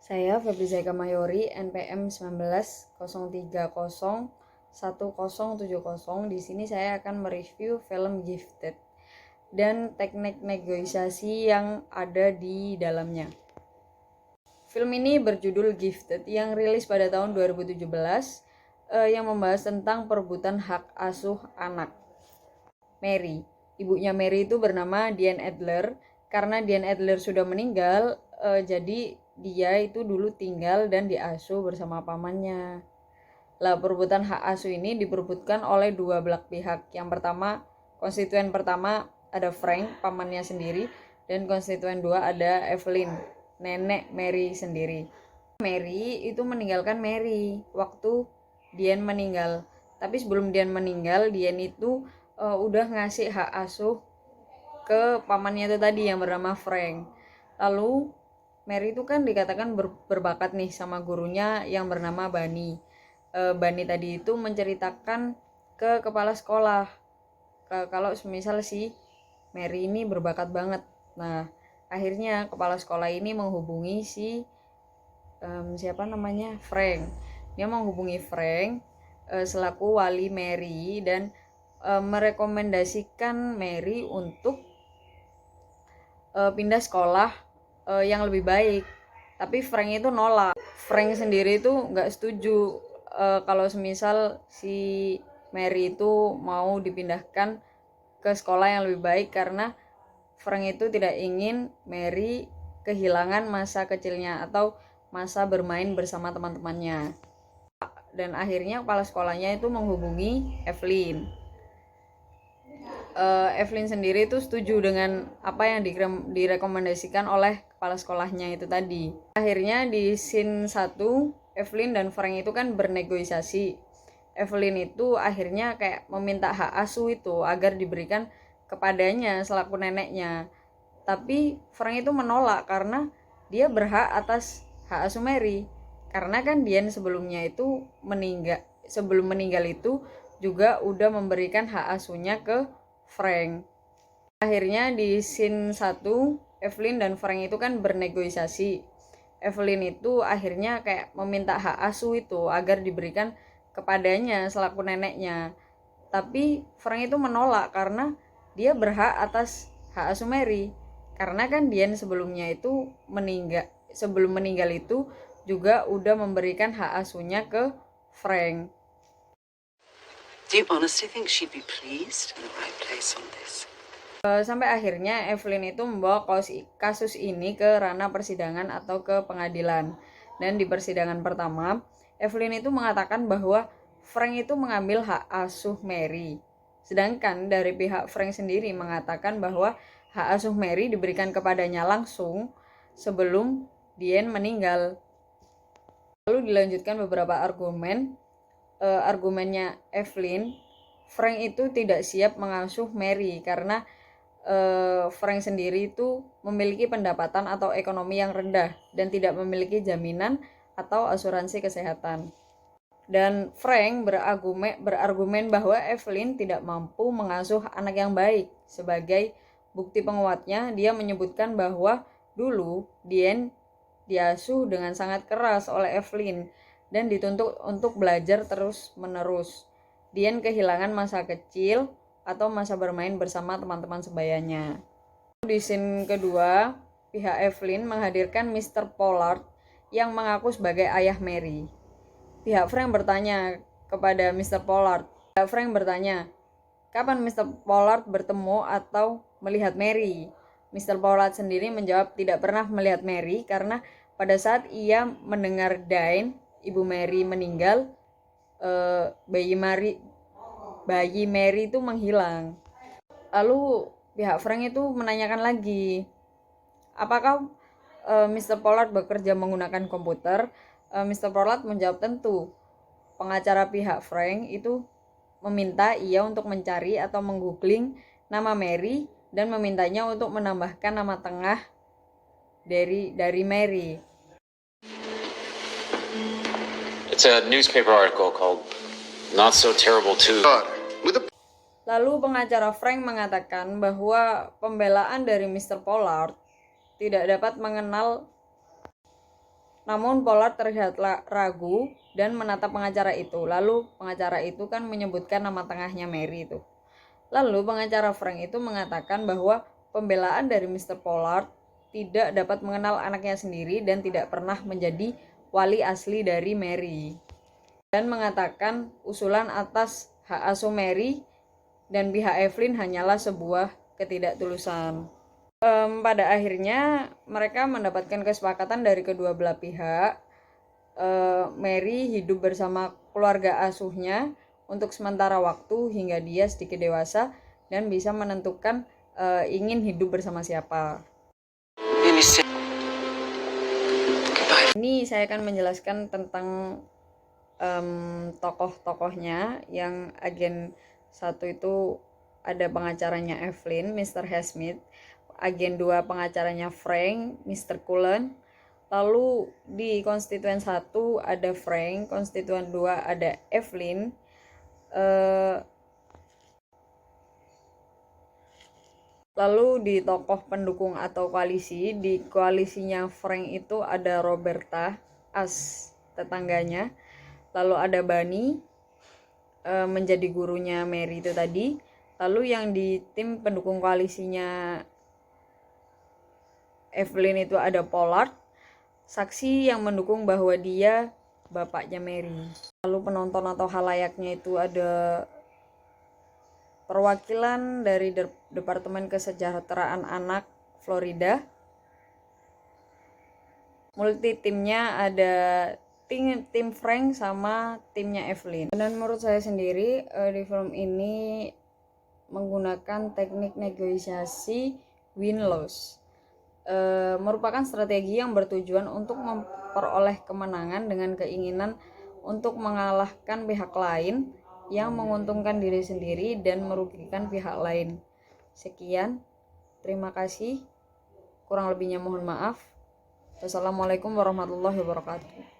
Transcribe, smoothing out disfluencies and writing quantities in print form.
Saya Febri Zaika Mayori, NPM 19 030 1070. Di sini saya akan mereview film Gifted dan teknik negosiasi yang ada di dalamnya. Film ini berjudul Gifted yang rilis pada tahun 2017 yang membahas tentang perebutan hak asuh anak. Mary, ibunya Mary itu bernama Diane Adler. Karena Diane Adler sudah meninggal, jadi dia itu dulu tinggal dan diasuh bersama pamannya. Lah, perebutan hak asuh ini diperebutkan oleh dua belah pihak. Yang pertama, konstituen pertama ada Frank, pamannya sendiri, dan konstituen dua ada Evelyn, nenek Mary sendiri. Mary itu meninggalkan Mary waktu Diane meninggal. Tapi sebelum Diane meninggal, Diane itu udah ngasih hak asuh ke pamannya itu tadi yang bernama Frank. Lalu Mary itu kan dikatakan berbakat nih sama gurunya yang bernama Bani. Bani tadi itu menceritakan ke kepala sekolah kalau semisal si Mary ini berbakat banget. Nah, akhirnya kepala sekolah ini menghubungi si Frank. Dia menghubungi Frank selaku wali Mary dan merekomendasikan Mary untuk pindah sekolah yang lebih baik. Tapi Frank itu nolak. Frank sendiri itu nggak setuju kalau semisal si Mary itu mau dipindahkan ke sekolah yang lebih baik, karena Frank itu tidak ingin Mary kehilangan masa kecilnya atau masa bermain bersama teman-temannya. Dan akhirnya kepala sekolahnya itu menghubungi Evelyn. Evelyn sendiri itu setuju dengan apa yang direkomendasikan oleh kepala sekolahnya itu tadi. Akhirnya di scene 1, Evelyn dan Frank itu kan bernegosiasi. Evelyn itu akhirnya kayak meminta hak asuh itu agar diberikan kepadanya selaku neneknya. Tapi Frank itu menolak karena dia berhak atas hak asuh Mary. Karena kan Diane sebelumnya itu sebelum meninggal itu juga udah memberikan hak asuhnya ke Frank. Akhirnya di scene 1, Evelyn dan Frank itu kan bernegosiasi. Evelyn itu akhirnya kayak meminta hak asuh itu agar diberikan kepadanya selaku neneknya. Tapi Frank itu menolak karena dia berhak atas hak asuh Mary. Karena kan Diane sebelumnya itu sebelum meninggal itu juga udah memberikan hak asuhnya ke Frank. Do you honestly think she'd be pleased in the right place on this? Sampai akhirnya Evelyn itu membawa kasus ini ke ranah persidangan atau ke pengadilan. Dan di persidangan pertama, Evelyn itu mengatakan bahwa Frank itu mengambil hak asuh Mary. Sedangkan dari pihak Frank sendiri mengatakan bahwa hak asuh Mary diberikan kepadanya langsung sebelum Diane meninggal. Lalu dilanjutkan beberapa argumen. Argumennya Evelyn, Frank itu tidak siap mengasuh Mary karena Frank sendiri itu memiliki pendapatan atau ekonomi yang rendah dan tidak memiliki jaminan atau asuransi kesehatan. Dan Frank berargumen bahwa Evelyn tidak mampu mengasuh anak yang baik. Sebagai bukti penguatnya, dia menyebutkan bahwa dulu Diane diasuh dengan sangat keras oleh Evelyn dan dituntut untuk belajar terus-menerus. Diane kehilangan masa kecil atau masa bermain bersama teman-teman sebayanya. Di scene kedua, pihak Evelyn menghadirkan Mr. Pollard yang mengaku sebagai ayah Mary. Pihak Frank bertanya kepada Mr. Pollard. Kapan Mr. Pollard bertemu atau melihat Mary? Mr. Pollard sendiri menjawab tidak pernah melihat Mary karena pada saat ia mendengar Diane, ibu Mary meninggal, bayi Mary itu menghilang. Lalu pihak Frank itu menanyakan lagi, apakah Mr. Pollard bekerja menggunakan komputer? Mr. Pollard menjawab tentu. Pengacara pihak Frank itu meminta ia untuk mencari atau menggoogling nama Mary dan memintanya untuk menambahkan nama tengah dari Mary. It's a newspaper article called Not So Terrible Too. Lalu pengacara Frank mengatakan bahwa pembelaan dari Mr. Pollard tidak dapat mengenal Namun Pollard terlihat ragu dan menatap pengacara itu. Lalu pengacara itu kan menyebutkan nama tengahnya Mary itu. Lalu pengacara Frank itu mengatakan bahwa pembelaan dari Mr. Pollard tidak dapat mengenal anaknya sendiri dan tidak pernah menjadi wali asli dari Mary. Dan mengatakan usulan atas hak asuh Mary dan pihak Evelyn hanyalah sebuah ketidaktulusan. Pada akhirnya mereka mendapatkan kesepakatan dari kedua belah pihak. Mary hidup bersama keluarga asuhnya untuk sementara waktu hingga dia sedikit dewasa dan bisa menentukan ingin hidup bersama siapa. Ini saya akan menjelaskan tentang tokoh-tokohnya. Yang agen 1 itu ada pengacaranya Evelyn, Mr. Hesmith. Agen 2 pengacaranya Frank, Mr. Cullen. Lalu di konstituen 1 ada Frank, konstituen 2 ada Evelyn. Lalu di tokoh pendukung atau koalisi, di koalisinya Frank itu ada Roberta, as tetangganya. Lalu ada Bunny, menjadi gurunya Mary itu tadi. Lalu yang di tim pendukung koalisinya Evelyn itu ada Pollard, saksi yang mendukung bahwa dia bapaknya Mary. Lalu penonton atau halayaknya itu ada perwakilan dari Departemen Kesejahteraan Anak Florida. Multi timnya ada tim Frank sama timnya Evelyn. Dan menurut saya sendiri di film ini menggunakan teknik negosiasi win-loss. Merupakan strategi yang bertujuan untuk memperoleh kemenangan dengan keinginan untuk mengalahkan pihak lain yang menguntungkan diri sendiri dan merugikan pihak lain. Sekian, terima kasih. Kurang lebihnya mohon maaf. Wassalamualaikum warahmatullahi wabarakatuh.